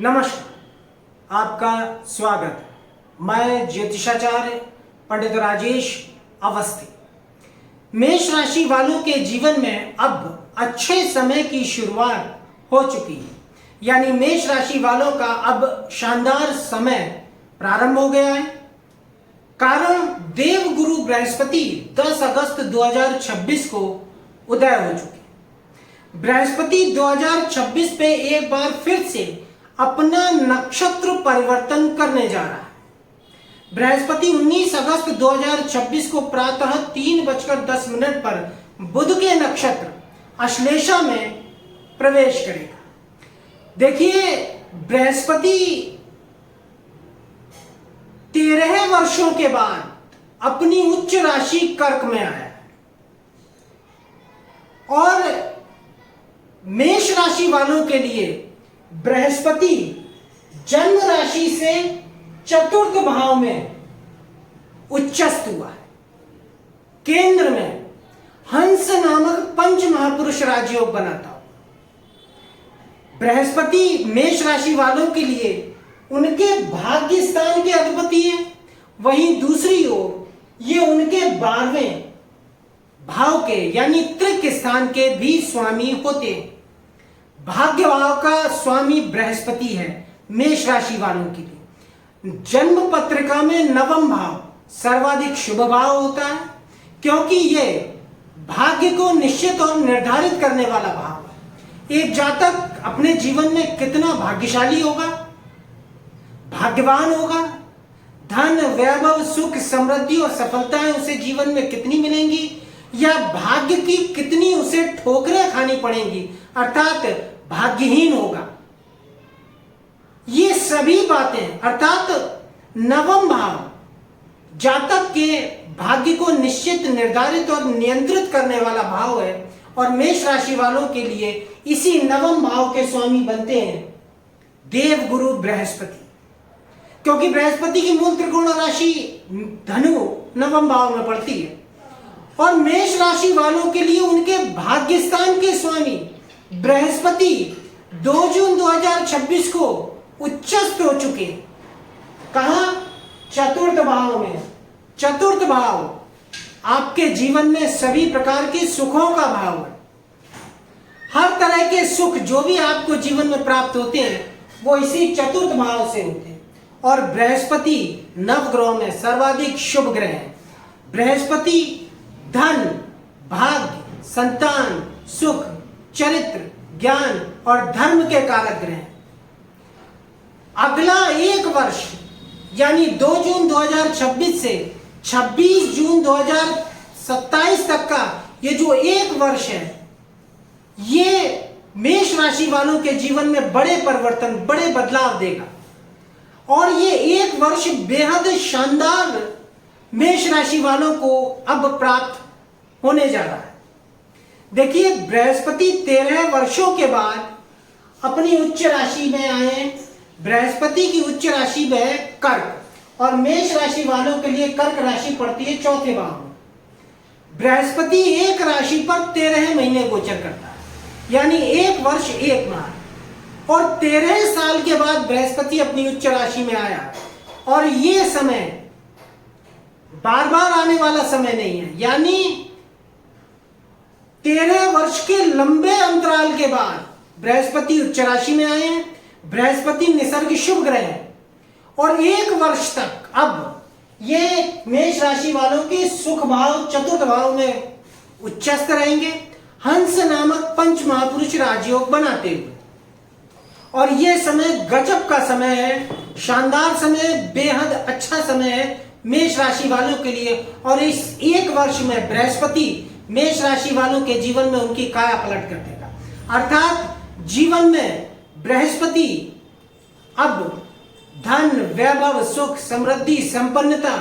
नमस्कार, आपका स्वागत है। मैं ज्योतिषाचार्य पंडित राजेश अवस्थी। मेष राशि वालों के जीवन में अब अच्छे समय की शुरुआत हो चुकी है, यानी मेष राशि वालों का अब शानदार समय प्रारंभ हो गया है। कारण देवगुरु बृहस्पति 10 अगस्त 2026 को उदय हो चुके। बृहस्पति 2026 पे एक बार फिर से अपना नक्षत्र परिवर्तन करने जा रहा है। बृहस्पति 19 अगस्त 2026 को प्रातः 3:10 पर बुध के नक्षत्र अश्लेषा में प्रवेश करेगा। देखिए, बृहस्पति 13 वर्षों के बाद अपनी उच्च राशि कर्क में आया है और मेष राशि वालों के लिए बृहस्पति जन्म राशि से चतुर्थ भाव में उच्चस्थ हुआ है। केंद्र में हंस नामक पंच महापुरुष राजयोग बनाता हुआ बृहस्पति मेष राशि वालों के लिए उनके भाग्य स्थान के अधिपति है। वहीं दूसरी ओर ये उनके 12वें भाव के यानी त्रिक स्थान के भी स्वामी होते हैं। भाग्य भाव का स्वामी बृहस्पति है मेष राशि वालों के लिए। जन्म पत्रिका में नवम भाव सर्वाधिक शुभ भाव होता है, क्योंकि यह भाग्य को निश्चित और निर्धारित करने वाला भाव है। एक जातक अपने जीवन में कितना भाग्यशाली होगा, भाग्यवान होगा, धन वैभव सुख समृद्धि और सफलताएं उसे जीवन में कितनी मिलेंगी या भाग्य की कितनी उसे ठोकरें खानी पड़ेंगी, अर्थात भाग्यहीन होगा। ये सभी बातें अर्थात नवम भाव जातक के भाग्य को निश्चित निर्धारित और नियंत्रित करने वाला भाव है और मेष राशि वालों के लिए इसी नवम भाव के स्वामी बनते हैं देवगुरु बृहस्पति, क्योंकि बृहस्पति की मूल त्रिकोण राशि धनु नवम भाव में पड़ती है और मेष राशि वालों के लिए उनके भाग्य स्थान के स्वामी बृहस्पति 2 जून 2026 को उच्चस्थ हो चुके। कहां? चतुर्थ भाव में। चतुर्थ भाव आपके जीवन में सभी प्रकार के सुखों का भाव है। हर तरह के सुख जो भी आपको जीवन में प्राप्त होते हैं वो इसी चतुर्थ भाव से होते हैं और बृहस्पति नवग्रह में सर्वाधिक शुभ ग्रह है। बृहस्पति धन, भाग्य, संतान, सुख, चरित्र, ज्ञान और धर्म के कारक ग्रह हैं। अगला एक वर्ष यानी 2 जून 2026 से 26 जून 2027 तक का ये जो एक वर्ष है, ये मेष राशि वालों के जीवन में बड़े परिवर्तन, बड़े बदलाव देगा और ये एक वर्ष बेहद शानदार मेष राशि वालों को अब प्राप्त होने जा रहा है। देखिए, बृहस्पति 13 वर्षों के बाद अपनी उच्च राशि में आए। बृहस्पति की उच्च राशि में कर्क और मेष राशि वालों के लिए कर्क राशि पड़ती है चौथे भाव में। बृहस्पति एक राशि पर 13 महीने गोचर करता है, यानी एक वर्ष एक माह और 13 साल के बाद बृहस्पति अपनी उच्च राशि में आया और ये समय बार बार आने वाला समय नहीं है, यानी 13 वर्ष के लंबे अंतराल के बाद बृहस्पति उच्च राशि में आए हैं। बृहस्पति निसर्ग शुभ ग्रह है और एक वर्ष तक अब ये मेष राशि वालों के सुख भाव चतुर्थ भाव में उच्चस्थ रहेंगे, हंस नामक पंच महापुरुष राजयोग बनाते हुए। और ये समय गजब का समय है, शानदार समय, बेहद अच्छा समय है मेष राशि वालों के लिए। और इस एक वर्ष में बृहस्पति मेष राशि वालों के जीवन में उनकी काया पलट कर देगा, अर्थात जीवन में बृहस्पति अब धन वैभव सुख समृद्धि संपन्नता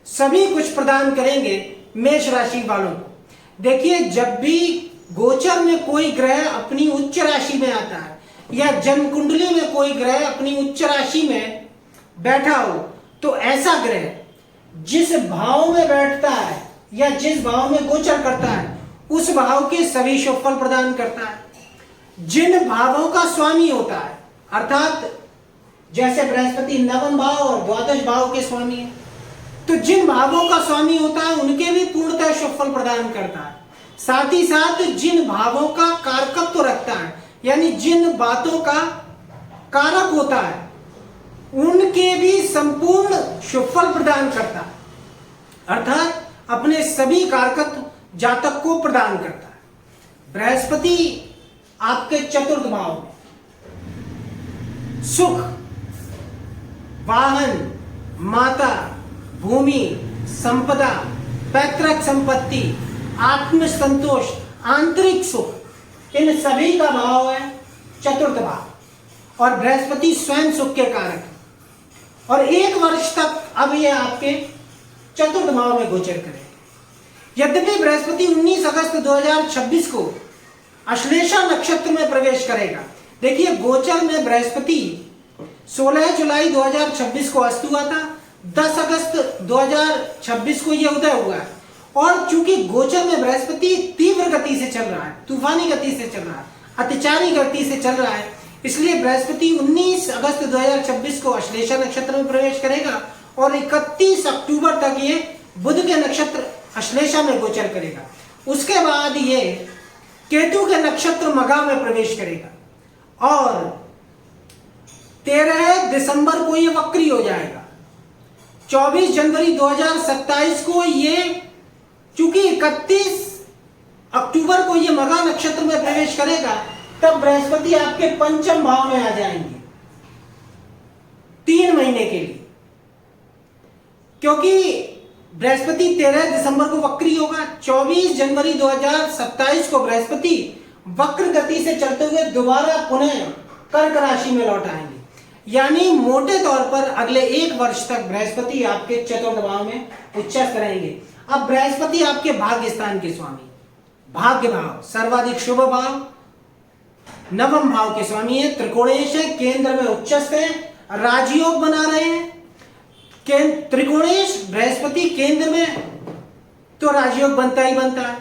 सभी कुछ प्रदान करेंगे मेष राशि वालों को। देखिए, जब भी गोचर में कोई ग्रह अपनी उच्च राशि में आता है या जन्म कुंडली में कोई ग्रह अपनी उच्च राशि में बैठा हो, तो ऐसा ग्रह जिस भाव में बैठता है या जिस भाव में गोचर करता है उस भाव के सभी शुभ फल प्रदान करता है। जिन भावों का स्वामी होता है अर्थात जैसे बृहस्पति नवम भाव और द्वादश भाव के स्वामी है, तो जिन भावों का स्वामी होता है उनके भी पूर्णतः शुभ फल प्रदान करता है। साथ ही साथ जिन भावों का कारकत्व रखता है, यानी जिन बातों का कारक होता है, उनके भी संपूर्ण शुभ फल प्रदान करता है। अर्थात अपने सभी कारकत्व जातक को प्रदान करता है। बृहस्पति आपके चतुर्थ भाव में सुख, वाहन, माता, भूमि, संपदा, पैतृक संपत्ति, आत्मसंतोष, आंतरिक सुख, इन सभी का भाव है चतुर्थ भाव। और बृहस्पति स्वयं सुख के कारक है। और 1 वर्ष तक अब ये आपके चतुर्थ भाव में गोचर करेंगे। यद्यपि बृहस्पति 19 अगस्त 2026 को अश्लेषा नक्षत्र में प्रवेश करेगा। देखिए, गोचर में बृहस्पति 16 जुलाई 2026 को अस्त हुआ था, 10 अगस्त 2026 को यह उदय हुआ है। और चूंकि गोचर में बृहस्पति तीव्र गति से चल रहा है, तूफानी गति से चल रहा है, अतिचारी गति से चल रहा है, इसलिए बृहस्पति 19 अगस्त 2026 को अश्लेषा नक्षत्र में प्रवेश करेगा और 31 अक्टूबर तक ये बुध के नक्षत्र अश्लेषा में गोचर करेगा। उसके बाद ये केतु के नक्षत्र मघा में प्रवेश करेगा और 13 दिसंबर को ये वक्री हो जाएगा। 24 जनवरी 2027 को ये, चूंकि 31 अक्टूबर को ये मघा नक्षत्र में प्रवेश करेगा, तब बृहस्पति आपके पंचम भाव में आ जाएंगे 3 महीने के लिए। क्योंकि बृहस्पति 13 दिसंबर को वक्री होगा, 24 जनवरी 2027 को बृहस्पति वक्र गति से चलते हुए दोबारा पुनः कर्क राशि में लौट आएंगे। यानी मोटे तौर पर अगले 1 वर्ष तक बृहस्पति आपके चतुर्थ भाव में उच्चस्थ रहेंगे। अब बृहस्पति आपके भाग्य स्थान के स्वामी, भाग्य भाव, सर्वाधिक शुभ भाव, नवम भाव के स्वामी है, त्रिकोणेश है, केंद्र में उच्चस्थ है, राजयोग बना रहे हैं। त्रिकोणेश बृहस्पति केंद्र में तो राजयोग बनता ही बनता है।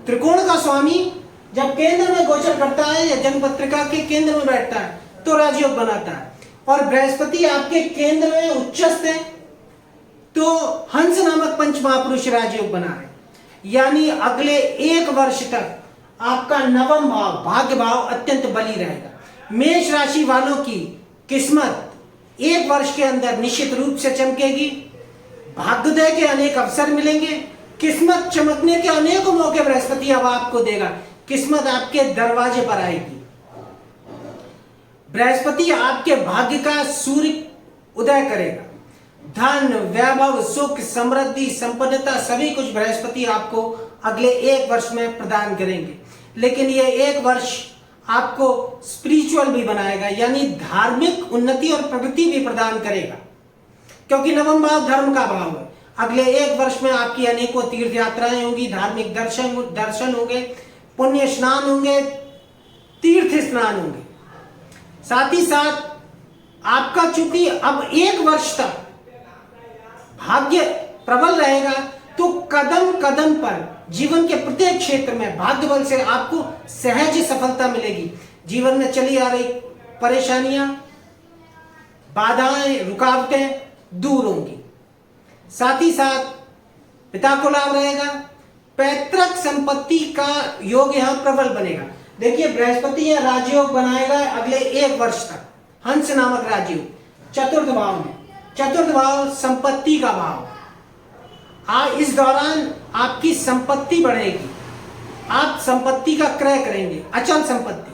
त्रिकोण का स्वामी जब केंद्र में गोचर करता है या जन्म पत्रिका के केंद्र में बैठता है तो राजयोग बनाता है। और बृहस्पति आपके केंद्र में उच्चस्थ है तो हंस नामक पंच महापुरुष राजयोग बना रहे। यानी अगले 1 वर्ष तक आपका नवम भाव, भाग्य भाव अत्यंत बली रहेगा। मेष राशि वालों की किस्मत 1 वर्ष के अंदर निश्चित रूप से चमकेगी। भाग्योदय के अनेक अवसर मिलेंगे। किस्मत चमकने के अनेक मौके बृहस्पति अब आपको देगा। किस्मत आपके दरवाजे पर आएगी। बृहस्पति आपके भाग्य का सूर्य उदय करेगा। धन, वैभव, सुख, समृद्धि, संपन्नता सभी कुछ बृहस्पति आपको अगले 1 वर्ष में प्रदान करेंगे। लेकिन ये 1 वर्ष आपको स्पिरिचुअल भी बनाएगा, यानी धार्मिक उन्नति और प्रगति भी प्रदान करेगा। क्योंकि नवम भाव धर्म का भाव है। अगले 1 वर्ष में आपकी अनेकों तीर्थ यात्राएं होंगी, धार्मिक दर्शन होंगे, पुण्य स्नान होंगे, तीर्थ स्नान होंगे। साथ ही साथ आपका चूंकि अब 1 वर्ष तक भाग्य प्रबल रहेगा तो कदम कदम पर जीवन के प्रत्येक क्षेत्र में भाग्य बल से आपको सहज सफलता मिलेगी। जीवन में चली आ रही परेशानियां, बाधाएं, रुकावटें दूर होंगी। साथ ही साथ पिता को लाभ रहेगा। पैतृक संपत्ति का योग यहां प्रबल बनेगा। देखिए, बृहस्पति यह राजयोग बनाएगा अगले 1 वर्ष तक, हंस नामक राजयोग चतुर्थ भाव में। चतुर्थ भाव संपत्ति का भाव। इस दौरान आपकी संपत्ति बढ़ेगी। आप संपत्ति का क्रय करेंगे, अचल संपत्ति।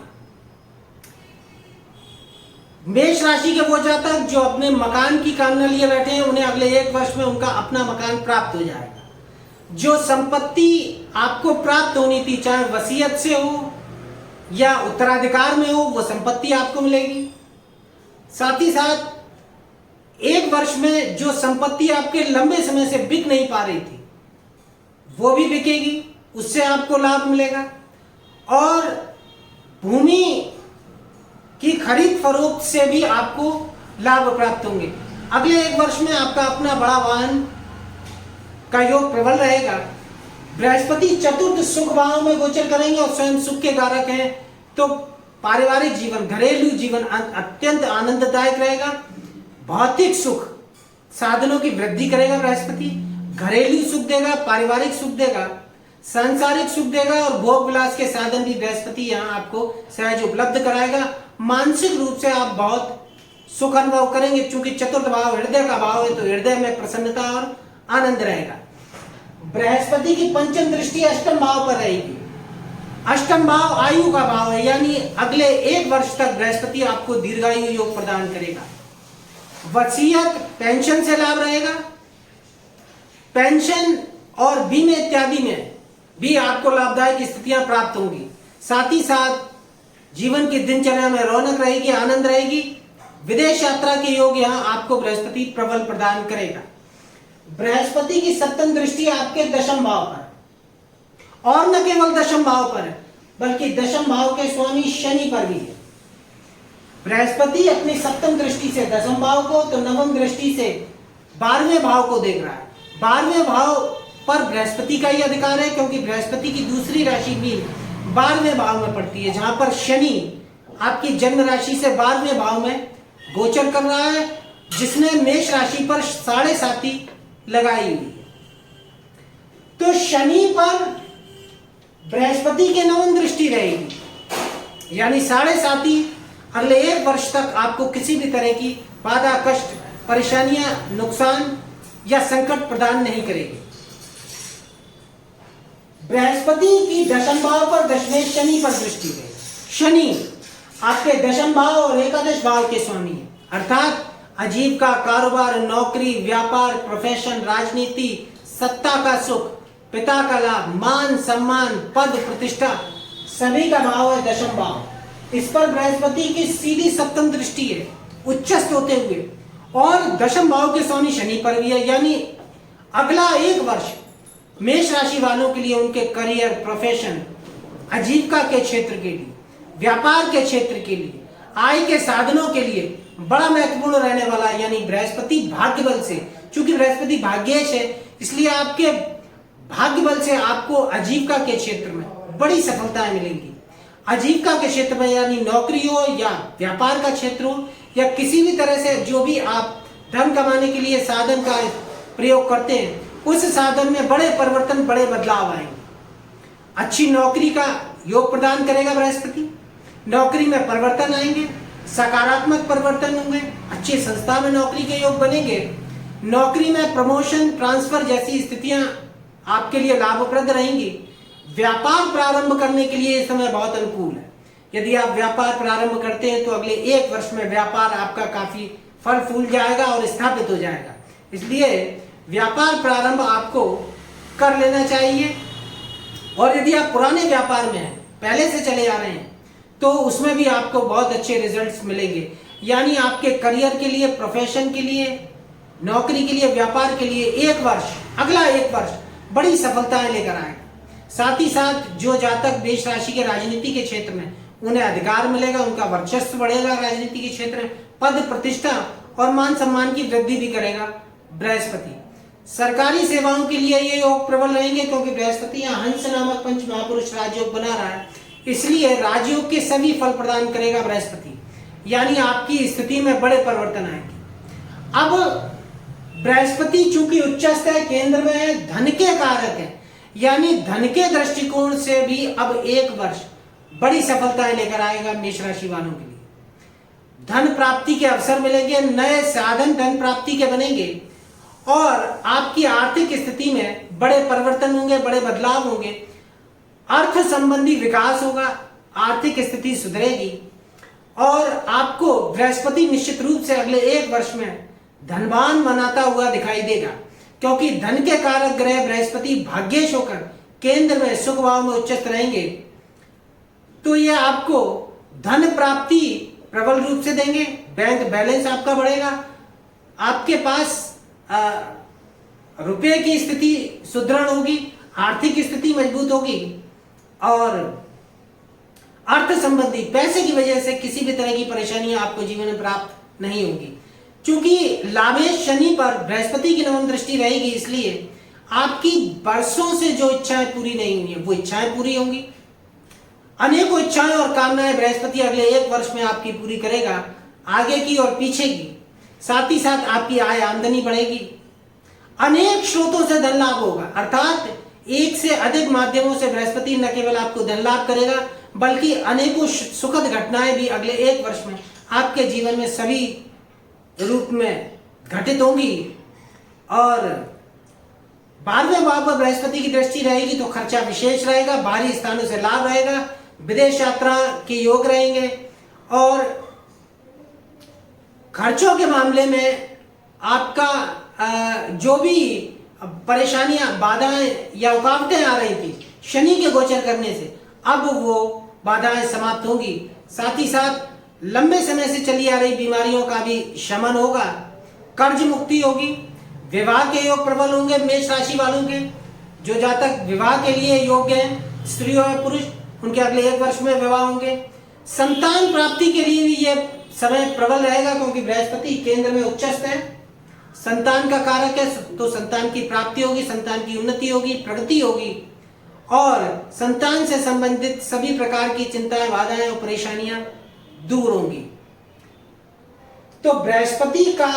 मेष राशि के वो जातक जो अपने मकान की कामना लिए बैठे हैं, उन्हें अगले 1 वर्ष में उनका अपना मकान प्राप्त हो जाएगा। जो संपत्ति आपको प्राप्त होनी थी, चाहे वसीयत से हो या उत्तराधिकार में हो, वो संपत्ति आपको मिलेगी। साथ ही साथ 1 वर्ष में जो संपत्ति आपके लंबे समय से बिक नहीं पा रही थी, वो भी बिकेगी, उससे आपको लाभ मिलेगा। और भूमि की खरीद फरोख्त से भी आपको लाभ प्राप्त होंगे। अगले 1 वर्ष में आपका अपना बड़ा वाहन का योग प्रबल रहेगा। बृहस्पति चतुर्थ सुख भाव में गोचर करेंगे और स्वयं सुख के कारक हैं, तो पारिवारिक जीवन, घरेलू जीवन अत्यंत आनंददायक रहेगा। भौतिक सुख साधनों की वृद्धि करेगा बृहस्पति। घरेलू सुख देगा, पारिवारिक सुख देगा, सांसारिक सुख देगा और भोग विलास के साधन भी बृहस्पति यहाँ आपको सहज उपलब्ध कराएगा। मानसिक रूप से आप बहुत सुख अनुभव करेंगे, क्योंकि चतुर्थ भाव हृदय का भाव है, तो हृदय में प्रसन्नता और आनंद रहेगा। बृहस्पति की पंचम दृष्टि अष्टम भाव पर रहेगी। अष्टम भाव आयु का भाव है, यानी अगले 1 वर्ष तक बृहस्पति आपको दीर्घायु योग प्रदान करेगा। वसीयत पेंशन से लाभ रहेगा। पेंशन और बीमे इत्यादि में भी आपको लाभदायक स्थितियां प्राप्त होंगी। साथ ही साथ जीवन की दिनचर्या में रौनक रहेगी, आनंद रहेगी। विदेश यात्रा के योग यहाँ आपको बृहस्पति प्रबल प्रदान करेगा। बृहस्पति की सप्तम दृष्टि आपके दशम भाव पर, और न केवल दशम भाव पर है, बल्कि दशम भाव के स्वामी शनि पर भी है। बृहस्पति अपनी सप्तम दृष्टि से दशम भाव को, तो नवम दृष्टि से 12वें भाव को देख रहा है। 12वें भाव पर बृहस्पति का ही अधिकार है, क्योंकि बृहस्पति की दूसरी राशि भी 12वें भाव में पड़ती है, जहां पर शनि आपकी जन्म राशि से 12वें भाव में गोचर कर रहा है, जिसने मेष राशि पर 7.5 लगाई हुई है। तो शनि पर बृहस्पति की नवम दृष्टि रहेगी, यानी 7.5 अगले 1 वर्ष तक आपको किसी भी तरह की बाधा, कष्ट, परेशानियां, नुकसान या संकट प्रदान नहीं करेगी। बृहस्पति की दशम भाव पर दशमें शनि पर दृष्टि है। शनि आपके दशम भाव और एकादश भाव के स्वामी है, अर्थात आजीविका, कारोबार, नौकरी, व्यापार, प्रोफेशन, राजनीति, सत्ता का सुख, पिता का लाभ, मान सम्मान, पद प्रतिष्ठा, सभी का भाव है दशम भाव। इस पर बृहस्पति की सीधी सप्तम दृष्टि है उच्चस्थ होते हुए, और दशम भाव के स्वामी शनि पर भी है, यानी अगला 1 वर्ष मेष राशि वालों के लिए उनके करियर, प्रोफेशन, आजीविका के क्षेत्र के लिए, व्यापार के क्षेत्र के लिए, आय के साधनों के लिए बड़ा महत्वपूर्ण रहने वाला। यानी बृहस्पति भाग्य बल से, चूंकि बृहस्पति भाग्येश है, इसलिए आपके भाग्य बल से आपको आजीविका के क्षेत्र में बड़ी सफलताएं मिलेंगी। आजीविका के क्षेत्र में, यानी नौकरी हो या व्यापार का क्षेत्र हो या किसी भी तरह से जो भी आप धन कमाने के लिए साधन का प्रयोग करते हैं, उस साधन में बड़े परिवर्तन, बड़े बदलाव आएंगे। अच्छी नौकरी का योग प्रदान करेगा बृहस्पति। नौकरी में परिवर्तन आएंगे, सकारात्मक परिवर्तन होंगे, अच्छी संस्था में नौकरी के योग बनेंगे। नौकरी में प्रमोशन, ट्रांसफर जैसी स्थितियां आपके लिए लाभप्रद रहेंगी। व्यापार प्रारंभ करने के लिए समय बहुत अनुकूल है। यदि आप व्यापार प्रारंभ करते हैं तो अगले 1 वर्ष में व्यापार आपका काफी फल फूल जाएगा और स्थापित हो जाएगा। इसलिए व्यापार प्रारंभ आपको कर लेना चाहिए। और यदि आप पुराने व्यापार में हैं, पहले से चले आ रहे हैं, तो उसमें भी आपको बहुत अच्छे रिजल्ट्स मिलेंगे। यानी आपके करियर के लिए, प्रोफेशन के लिए, नौकरी के लिए, व्यापार के लिए 1 वर्ष, अगला 1 वर्ष बड़ी सफलताएं लेकर आएगा। साथ ही साथ जो जातक मेष राशि के राजनीति के क्षेत्र में, उन्हें अधिकार मिलेगा, उनका वर्चस्व बढ़ेगा राजनीति के क्षेत्र में, पद प्रतिष्ठा और मान सम्मान की वृद्धि भी करेगा बृहस्पति। सरकारी सेवाओं के लिए ये योग प्रबल रहेंगे, क्योंकि बृहस्पति यहाँ हंस नामक पंच महापुरुष राजयोग बना रहा है, इसलिए राजयोग के सभी फल प्रदान करेगा बृहस्पति। यानी आपकी स्थिति में बड़े परिवर्तन आएंगे। अब बृहस्पति चूंकि उच्चस्थ है, केंद्र में है, धन के कारक है, यानी धन के दृष्टिकोण से भी अब 1 वर्ष बड़ी सफलताएं लेकर आएगा मेष राशि वालों के लिए। धन प्राप्ति के अवसर मिलेंगे, नए साधन धन प्राप्ति के बनेंगे और आपकी आर्थिक स्थिति में बड़े परिवर्तन होंगे, बड़े बदलाव होंगे। अर्थ संबंधी विकास होगा, आर्थिक स्थिति सुधरेगी और आपको बृहस्पति निश्चित रूप से अगले 1 वर्ष में धनवान बनाता हुआ दिखाई देगा, क्योंकि धन के कारक ग्रह बृहस्पति भाग्येश होकर केंद्र में सुख भाव में उच्चस्थ रहेंगे। तो ये आपको धन प्राप्ति प्रबल रूप से देंगे, बैंक बैलेंस आपका बढ़ेगा, आपके पास रुपए की स्थिति सुदृढ़ होगी, आर्थिक स्थिति मजबूत होगी और अर्थ संबंधी पैसे की वजह से किसी भी तरह की परेशानियां आपको जीवन में प्राप्त नहीं होगी। क्योंकि लाभेश शनि पर बृहस्पति की नवम दृष्टि रहेगी, इसलिए आपकी वर्षों से जो इच्छाएं पूरी नहीं हुई है वो इच्छाएं पूरी होंगी। अनेकों इच्छाएं और कामनाएं बृहस्पति अगले 1 वर्ष में आपकी पूरी करेगा, आगे की और पीछे की। साथ ही साथ आपकी आय आमदनी बढ़ेगी, अनेक स्रोतों से धन लाभ होगा, अर्थात एक से अधिक माध्यमों से बृहस्पति न केवल आपको धन लाभ करेगा बल्कि अनेकों सुखद घटनाएं भी अगले 1 वर्ष में आपके जीवन में सभी रूप में घटित होंगी। और 12वें भाव पर बृहस्पति की दृष्टि रहेगी तो खर्चा विशेष रहेगा, बाहरी स्थानों से लाभ रहेगा, विदेश यात्रा के योग रहेंगे और खर्चों के मामले में आपका जो भी परेशानियां, बाधाएं या रुकावटें आ रही थी शनि के गोचर करने से, अब वो बाधाएं समाप्त होंगी। साथ ही साथ लंबे समय से चली आ रही बीमारियों का भी शमन होगा, कर्ज मुक्ति होगी, विवाह के योग प्रबल होंगे। मेष राशि वालों के जो जातक विवाह के लिए योग्य हैं, स्त्री और पुरुष, उनके अगले 1 वर्ष में विवाह होंगे। संतान प्राप्ति के लिए भी यह समय प्रबल रहेगा क्योंकि बृहस्पति केंद्र में उच्चस्थ है, संतान का कारक है, तो संतान की प्राप्ति होगी, संतान की उन्नति होगी, प्रगति होगी और संतान से संबंधित सभी प्रकार की चिंताएं, बाधाएं और परेशानियां दूर होंगी। तो बृहस्पति का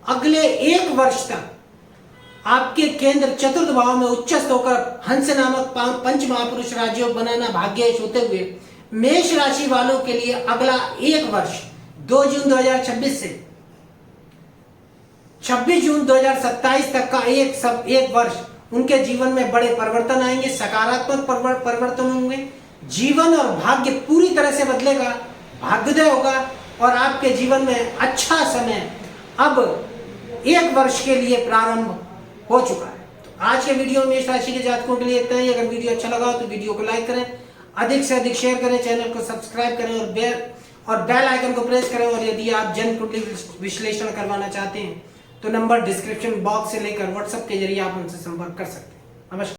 अगले 1 वर्ष तक आपके केंद्र चतुर्थ भाव में उच्चस्थ होकर हंस नामक 5 महापुरुष राजयोग बनाना भाग्यश होते हुए मेष राशि वालों के लिए अगला 1 वर्ष 2 जून 2026 से 26 जून 2027 तक का एक वर्ष उनके जीवन में बड़े परिवर्तन आएंगे, सकारात्मक परिवर्तन होंगे, जीवन और भाग्य पूरी तरह से बदलेगा, भाग्योदय होगा और आपके जीवन में अच्छा समय अब 1 वर्ष के लिए प्रारंभ हो चुका है। तो आज के वीडियो में मेष राशि के जातकों के लिए इतना ही। अगर वीडियो अच्छा लगा हो तो वीडियो को लाइक करें, अधिक से अधिक शेयर करें, चैनल को सब्सक्राइब करें और बेल आइकन को प्रेस करें। और यदि आप जन कुंडली विश्लेषण करवाना चाहते हैं तो नंबर डिस्क्रिप्शन बॉक्स से लेकर व्हाट्सएप के जरिए आप उनसे संपर्क कर सकते हैं। नमस्कार।